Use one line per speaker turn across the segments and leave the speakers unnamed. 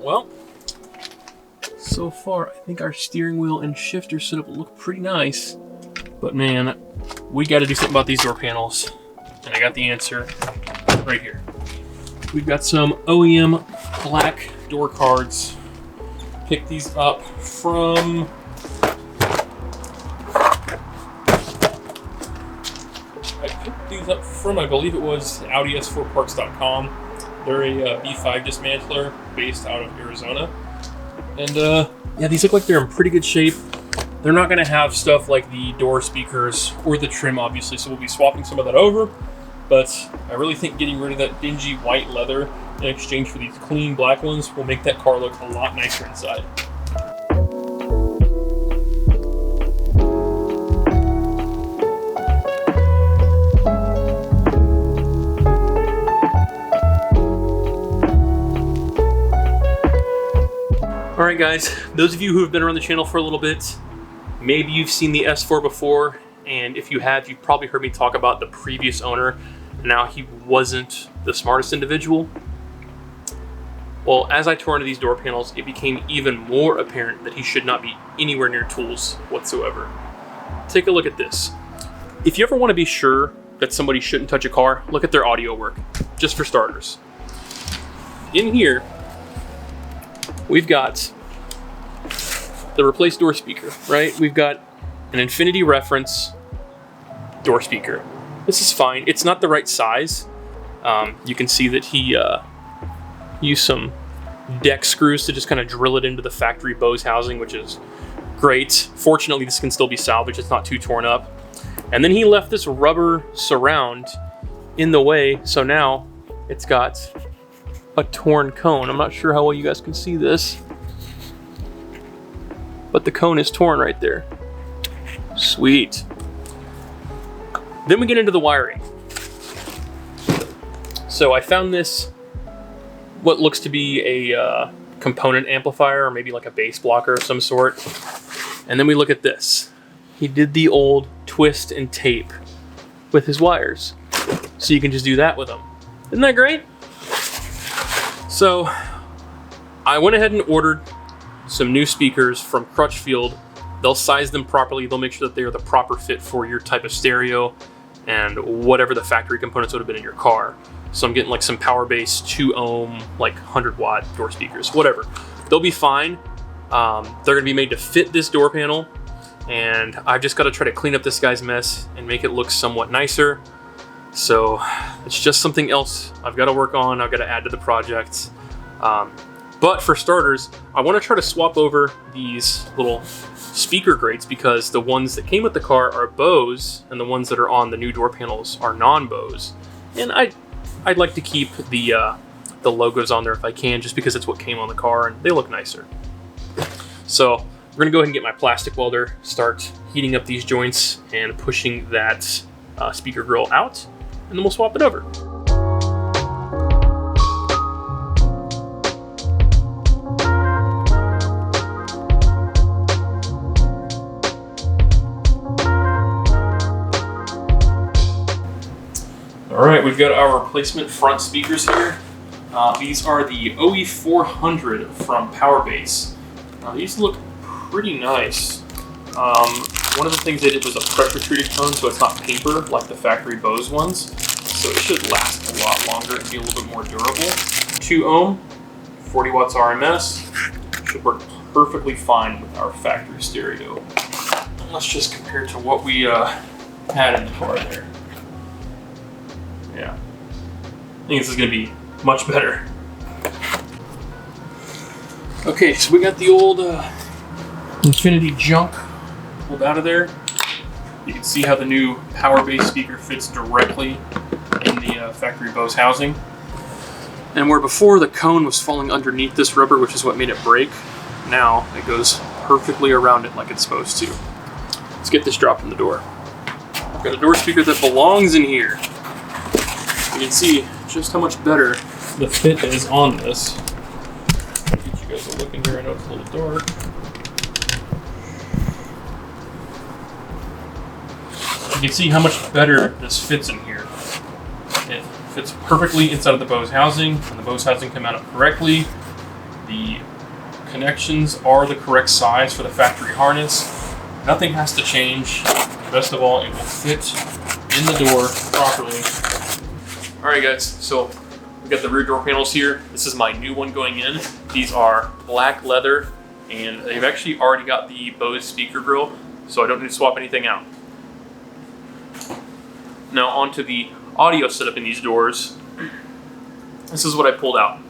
well, so far I think our steering wheel and shifter setup look pretty nice. But man, we got to do something about these door panels. And I got the answer right here. We've got some OEM black door cards. Picked these up from I believe it was AudiS4Parts.com. They're a B5 dismantler based out of Arizona. And yeah, these look like they're in pretty good shape. They're not going to have stuff like the door speakers or the trim, obviously, so we'll be swapping some of that over. But I really think getting rid of that dingy white leather in exchange for these clean black ones will make that car look a lot nicer inside. Alright guys, those of you who have been around the channel for a little bit, maybe you've seen the S4 before, and if you have, you've probably heard me talk about the previous owner. Now, he wasn't the smartest individual. Well, as I tore into these door panels, it became even more apparent that he should not be anywhere near tools whatsoever. Take a look at this. If you ever want to be sure that somebody shouldn't touch a car, look at their audio work, just for starters. In here, we've got the replaced door speaker, right? We've got an Infinity reference door speaker. This is fine. It's not the right size. You can see that he used some deck screws to just kind of drill it into the factory Bose housing, which is great. Fortunately, this can still be salvaged. It's not too torn up. And then he left this rubber surround in the way, so now it's got a torn cone. I'm not sure how well you guys can see this, but the cone is torn right there. Sweet. Then we get into the wiring. So I found this, what looks to be a component amplifier, or maybe like a bass blocker of some sort. And then we look at this. He did the old twist and tape with his wires. So you can just do that with them. Isn't that great? So I went ahead and ordered some new speakers from Crutchfield. They'll size them properly. They'll make sure that they are the proper fit for your type of stereo and whatever the factory components would have been in your car. So I'm getting like some PowerBass 2 ohm, like 100 watt door speakers, whatever. They'll be fine. They're gonna be made to fit this door panel, and I've just gotta try to clean up this guy's mess and make it look somewhat nicer. So it's just something else I've gotta work on, I've gotta add to the project. But for starters, I wanna try to swap over these little speaker grates because the ones that came with the car are Bose and the ones that are on the new door panels are non-Bose. And I'd like to keep the logos on there if I can, just because it's what came on the car and they look nicer. So we're gonna go ahead and get my plastic welder, start heating up these joints and pushing that speaker grill out, and then we'll swap it over. All right, we've got our replacement front speakers here. These are the OE400 from PowerBass. These look pretty nice. One of the things they did was a pressure treated cone, so it's not paper like the factory Bose ones. So it should last a lot longer and be a little bit more durable. 2 ohm, 40 watts RMS. Should work perfectly fine with our factory stereo. And let's just compare to what we had in the car there. Yeah, I think this is going to be much better. Okay, so we got the old Infinity junk pulled out of there. You can see how the new PowerBass speaker fits directly in the factory Bose housing. And where before the cone was falling underneath this rubber, which is what made it break, now it goes perfectly around it like it's supposed to. Let's get this dropped in the door. I've got a door speaker that belongs in here. You can see just how much better the fit is on this. Get you guys a look in here. I know it's a little dark. You can see how much better this fits in here. It fits perfectly inside of the Bose housing, and the Bose housing came out correctly. The connections are the correct size for the factory harness. Nothing has to change. Best of all, it will fit in the door properly. All right, guys, so we've got the rear door panels here. This is my new one going in. These are black leather, and they've actually already got the Bose speaker grill, so I don't need to swap anything out. Now onto the audio setup in these doors. This is what I pulled out.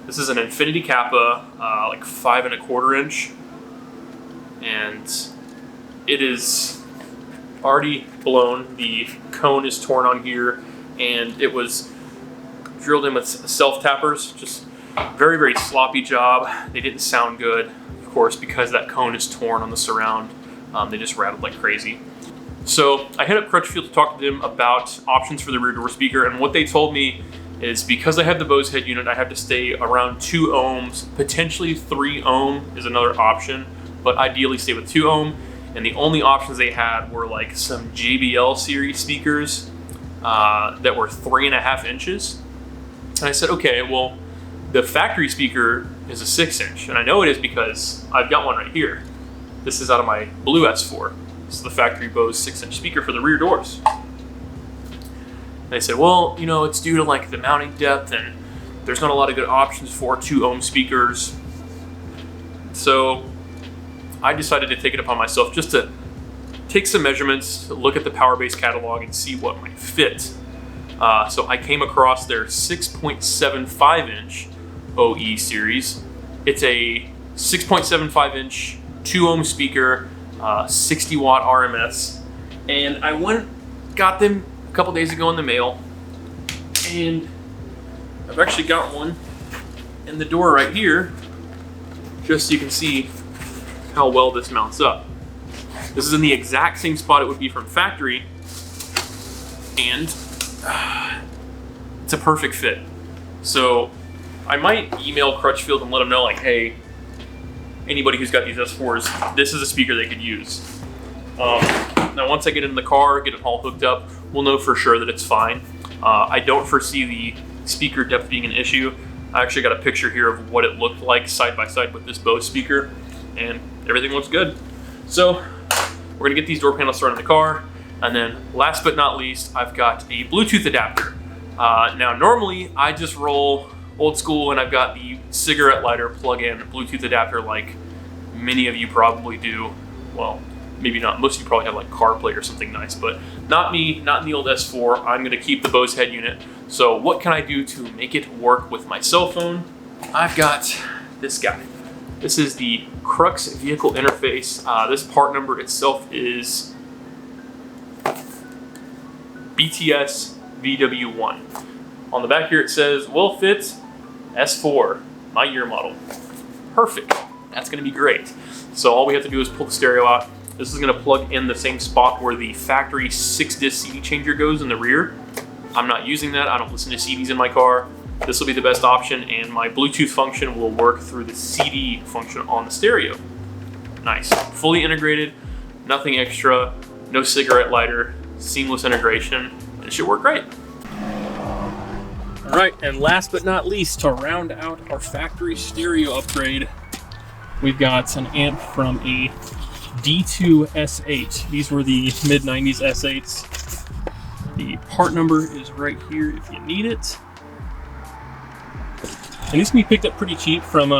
This is an Infinity Kappa, like 5 1/4 inch, and it is already blown. The cone is torn on here, and it was drilled in with self-tappers. Just very, very sloppy job. They didn't sound good, of course, because that cone is torn on the surround. They just rattled like crazy. So I hit up Crutchfield to talk to them about options for the rear door speaker, and what they told me is because I have the Bose head unit, I have to stay around 2 ohms, potentially 3 ohm is another option, but ideally stay with 2 ohm. And the only options they had were like some JBL series speakers that were 3.5 inches. And I said, okay, well, the factory speaker is a 6 inch, and I know it is because I've got one right here. This is out of my blue S4. This is the factory Bose 6 inch speaker for the rear doors. And they said, well, you know, it's due to like the mounting depth, and there's not a lot of good options for 2 ohm speakers. So I decided to take it upon myself just to take some measurements, to look at the PowerBass catalog and see what might fit. So I came across their 6.75 inch OE series. It's a 6.75 inch 2 ohm speaker, 60 watt RMS. And I got them a couple days ago in the mail, and I've actually got one in the door right here, just so you can see how well this mounts up. This is in the exact same spot it would be from factory, and it's a perfect fit. So I might email Crutchfield and let them know, like, hey, anybody who's got these S4s, this is a speaker they could use. Now once I get in the car, get it all hooked up, we'll know for sure that it's fine. I don't foresee the speaker depth being an issue. I actually got a picture here of what it looked like side by side with this Bose speaker, and everything looks good. So we're gonna get these door panels started in the car, and then last but not least, I've got a Bluetooth adapter. Now normally I just roll old school, and I've got the cigarette lighter plug-in Bluetooth adapter like many of you probably do. Well, maybe not. Most of you probably have like CarPlay or something nice, but not me, not in the old S4. I'm gonna keep the Bose head unit. So what can I do to make it work with my cell phone? I've got this guy. This is the Crux vehicle interface. This part number itself is BTS VW1. On the back here it says, will fit S4, my year model. Perfect, that's gonna be great. So all we have to do is pull the stereo out. This is gonna plug in the same spot where the factory 6-disc CD changer goes in the rear. I'm not using that, I don't listen to CDs in my car. This will be the best option, and my Bluetooth function will work through the CD function on the stereo. Nice, fully integrated, nothing extra, no cigarette lighter, seamless integration, and it should work great. All right, and last but not least, to round out our factory stereo upgrade, we've got an amp from a D2 S8. These were the mid-90s S8s. The part number is right here if you need it. And these can be picked up pretty cheap from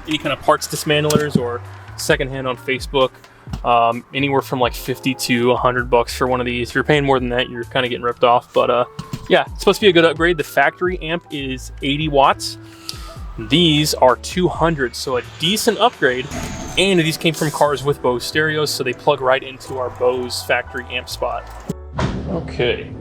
any kind of parts dismantlers or secondhand on Facebook. Anywhere from like 50 to 100 bucks for one of these. If you're paying more than that, you're kind of getting ripped off. But yeah, it's supposed to be a good upgrade. The factory amp is 80 watts. These are 200, so a decent upgrade. And these came from cars with Bose stereos, so they plug right into our Bose factory amp spot. Okay,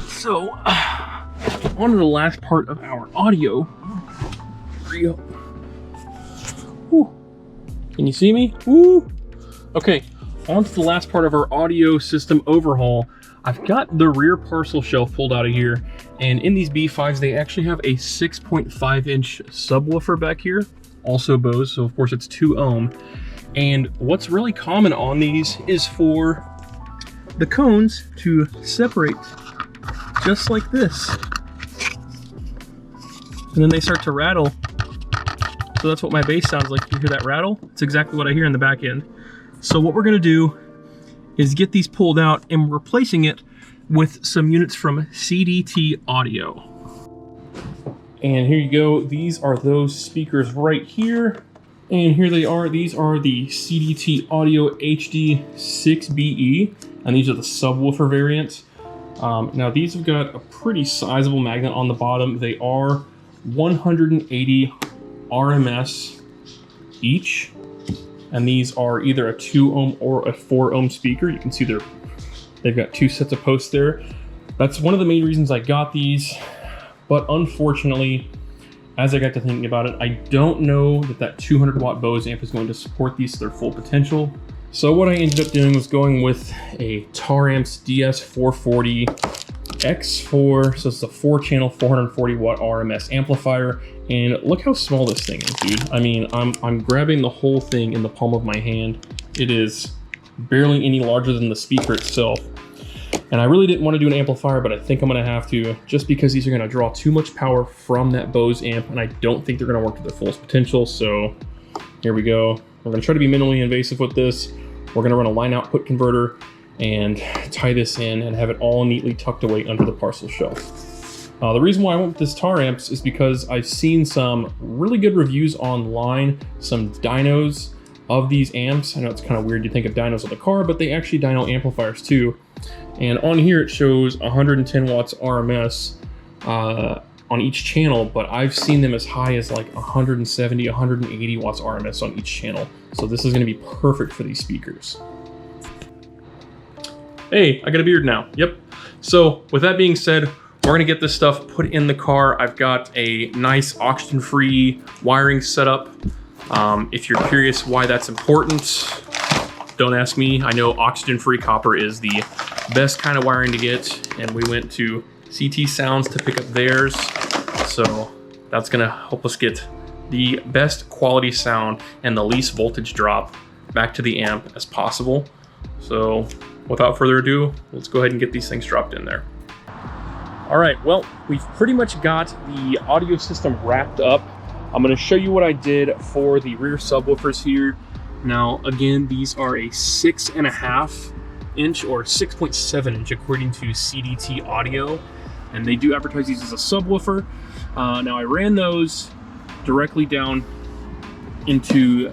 so on to the last part of our audio. Whew. Can you see me? Woo! Okay, on to the last part of our audio system overhaul. I've got the rear parcel shelf pulled out of here, and in these B5s, they actually have a 6.5 inch subwoofer back here, also Bose, so of course it's 2 ohm. And what's really common on these is for the cones to separate just like this. And then they start to rattle So that's what my bass sounds like. You hear that rattle? It's exactly what I hear in the back end. So what we're gonna do is get these pulled out and we're replacing it with some units from CDT Audio. And here you go. These are those speakers right here. And here they are. These are the CDT Audio HD 6BE, and these are the subwoofer variants. Now these have got a pretty sizable magnet on the bottom. They are 180 RMS each, and these are either a 2 ohm or a 4 ohm speaker. You can see they've got 2 sets of posts there. That's one of the main reasons I got these, but unfortunately, as I got to thinking about it, I don't know that 200 watt Bose amp is going to support these to their full potential. So what I ended up doing was going with a Taramps DS440X4. So it's a 4-channel, 440 watt RMS amplifier. And look how small this thing is, dude. I mean, I'm grabbing the whole thing in the palm of my hand. It is barely any larger than the speaker itself. And I really didn't want to do an amplifier, but I think I'm gonna have to, just because these are gonna draw too much power from that Bose amp, and I don't think they're gonna work to their fullest potential. So here we go. We're gonna try to be minimally invasive with this. We're gonna run a line output converter and tie this in and have it all neatly tucked away under the parcel shelf. The reason why I went with this Taramps is because I've seen some really good reviews online, some dynos of these amps. I know it's kind of weird to think of dynos of the car, but they actually dyno amplifiers too. And on here it shows 110 watts RMS on each channel, but I've seen them as high as like 170, 180 watts RMS on each channel. So this is gonna be perfect for these speakers. Hey, I got a beard now, yep. So with that being said, we're gonna get this stuff put in the car. I've got a nice oxygen-free wiring setup. If you're curious why that's important, don't ask me. I know oxygen-free copper is the best kind of wiring to get, and we went to CT Sounds to pick up theirs. So that's gonna help us get the best quality sound and the least voltage drop back to the amp as possible. So without further ado, let's go ahead and get these things dropped in there. All right, well, we've pretty much got the audio system wrapped up. I'm gonna show you what I did for the rear subwoofers here. Now, again, these are a 6.5 inch or 6.7 inch according to CDT Audio, and they do advertise these as a subwoofer. Now I ran those directly down into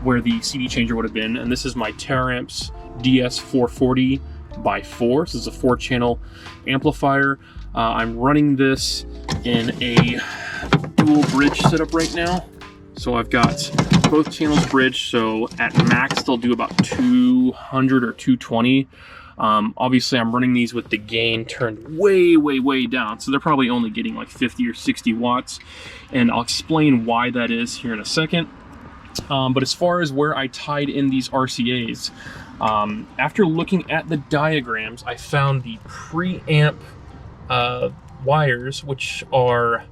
where the CD changer would have been, and this is my Taramps DS440X4. This is a 4-channel amplifier. I'm running this in a dual bridge setup right now. So I've got both channels bridged, so at max they'll do about 200 or 220. Obviously I'm running these with the gain turned way down, so they're probably only getting like 50 or 60 watts, and I'll explain why that is here in a second. But as far as where I tied in these RCAs, after looking at the diagrams, I found the preamp wires, which are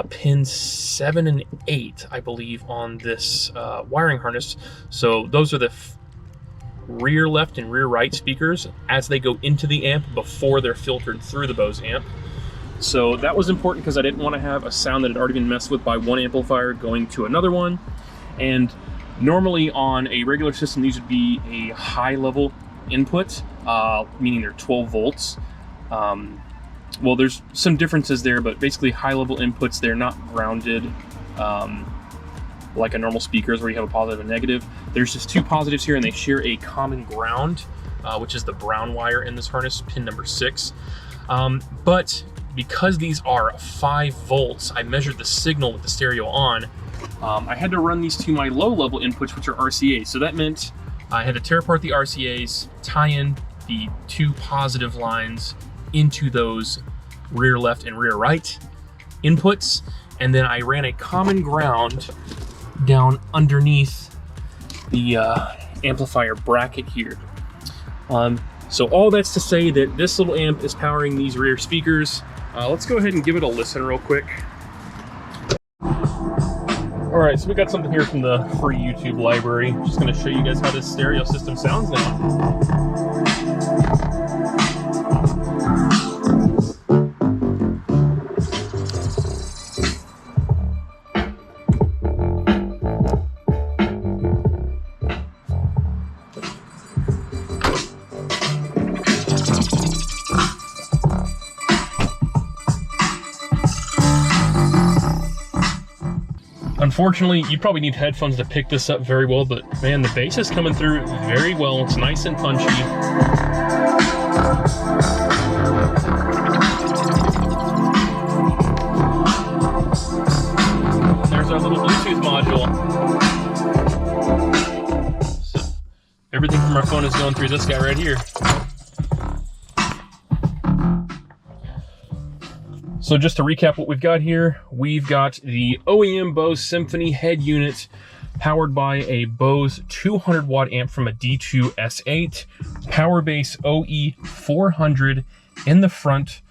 pins 7 and 8, I believe, on this wiring harness. So those are the rear left and rear right speakers as they go into the amp before they're filtered through the Bose amp. So that was important because I didn't want to have a sound that had already been messed with by one amplifier going to another one. And normally on a regular system, these would be a high level input, meaning they're 12 volts. Well, there's some differences there, but basically high level inputs, they're not grounded like a normal speakers where you have a positive and negative. There's just 2 positives here, and they share a common ground, which is the brown wire in this harness, pin number 6. But because these are 5 volts, I measured the signal with the stereo on. I had to run these to my low level inputs, which are RCAs. So that meant I had to tear apart the RCAs, tie in the 2 positive lines into those rear left and rear right inputs, and then I ran a common ground down underneath the amplifier bracket here. So all that's to say that this little amp is powering these rear speakers. Let's go ahead and give it a listen real quick. All right, so we got something here from the free YouTube library. I'm just gonna show you guys how this stereo system sounds now. Unfortunately, you probably need headphones to pick this up very well, but man, the bass is coming through very well. It's nice and punchy. There's our little Bluetooth module. So everything from our phone is going through this guy right here. So just to recap what we've got here, we've got the OEM Bose Symphony head unit powered by a Bose 200 watt amp from a D2 S8, PowerBass OE400 in the front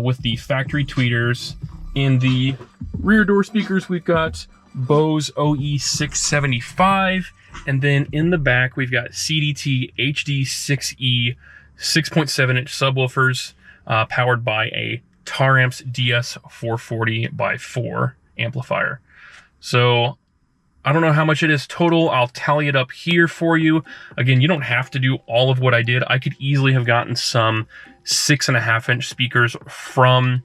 with the factory tweeters. In the rear door speakers, we've got Bose OE675, and then in the back, we've got CDT HD6E 6.7-inch subwoofers powered by a Taramps DS440X4 amplifier. So I don't know how much it is total. I'll tally it up here for you. Again, you don't have to do all of what I did. I could easily have gotten some 6.5-inch speakers from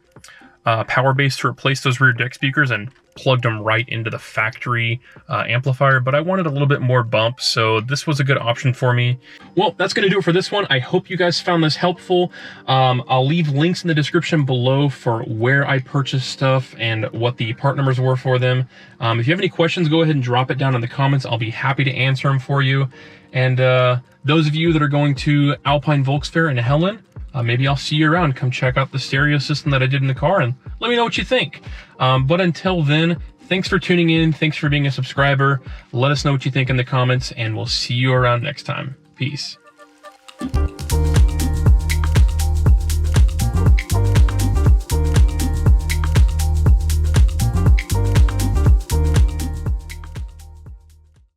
PowerBass to replace those rear deck speakers and plugged them right into the factory amplifier, but I wanted a little bit more bump, so this was a good option for me. Well, that's going to do it for this one. I hope you guys found this helpful. I'll leave links in the description below for where I purchased stuff and what the part numbers were for them. If you have any questions, go ahead and drop it down in the comments. I'll be happy to answer them for you. And those of you that are going to Alpine Volksfair in Helen, maybe I'll see you around. Come check out the stereo system that I did in the car and let me know what you think. But until then, thanks for tuning in. Thanks for being a subscriber. Let us know what you think in the comments, and we'll see you around next time. Peace.